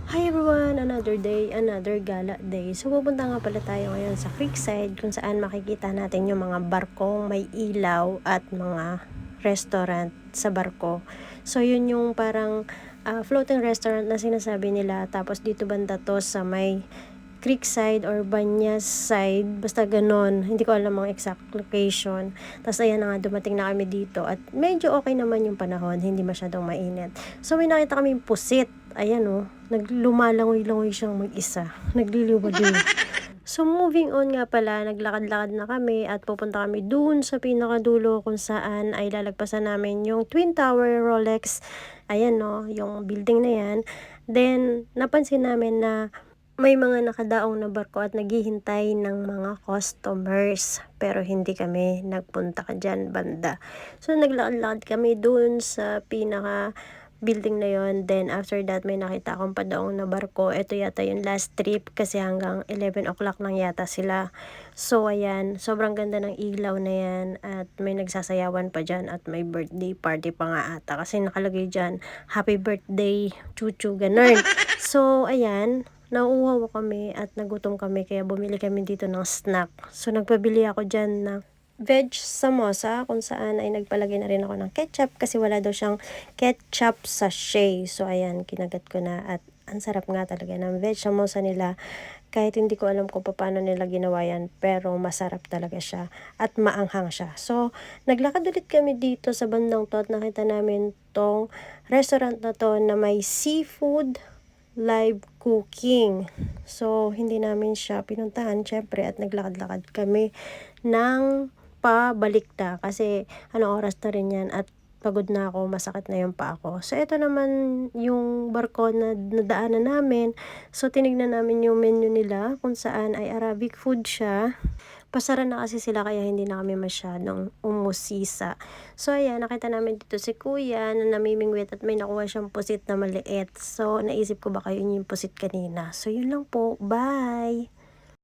Hi everyone! Another day, another gala day. So pupunta nga pala tayo ngayon sa Creekside kung saan makikita natin yung mga barkong may ilaw at mga restaurant sa barko. So yun yung parang floating restaurant na sinasabi nila. Tapos dito banda to sa may Creekside or Banyas side, basta ganon, hindi ko alam ang exact location. Tapos ayan na nga, dumating na kami dito at medyo okay naman yung panahon, hindi masyadong mainit. So may nakita kaming pusit, ayan oh, naglumalangoy-langoy siyang mag-isa, nagliliwaliw. So moving on nga pala, naglakad-lakad na kami at pupunta kami dun sa pinakadulo kung saan ay lalagpasan namin yung Twin Tower Rolex. Ayan no, yung building na yan. Then napansin namin na may mga nakadaong na barko at naghihintay ng mga customers, pero hindi kami nagpunta dyan banda. So naglakad-lakad kami dun sa pinaka building na yon. Then after that may nakita akong padaong na barko. Ito yata yung last trip kasi hanggang 11 o'clock lang yata sila. So ayan, sobrang ganda ng ilaw na yan at may nagsasayawan pa dyan at may birthday party pa nga ata kasi nakalagay dyan happy birthday chuchu, ganun. So ayan, nauuhaw kami at nagutom kami kaya bumili kami dito ng snack. So nagpabili ako dyan ng veg samosa kung saan ay nagpalagay na rin ako ng ketchup kasi wala daw siyang ketchup sachet. So ayan, kinagat ko na at ang sarap nga talaga ng veg samosa nila. Kahit hindi ko alam kung paano nila ginawa yan, pero masarap talaga siya at maanghang siya. So naglakad ulit kami dito sa bandang to at nakita namin tong restaurant na to na may seafood live cooking. So, hindi namin siya pinuntahan, syempre, at naglakad-lakad kami ng pabalik na kasi anong oras na rin yan at pagod na ako, masakit na yung paa ko. So, ito naman yung barko na nadaanan namin. So, tinignan namin yung menu nila kung saan ay Arabic food siya. Pasara na kasi sila kaya hindi na kami masyadong umusisa. So ayan, nakita namin dito si kuya na namimingwit at may nakuha siyang pusit na maliit. So naisip ko baka yun yung pusit kanina. So yun lang po, bye!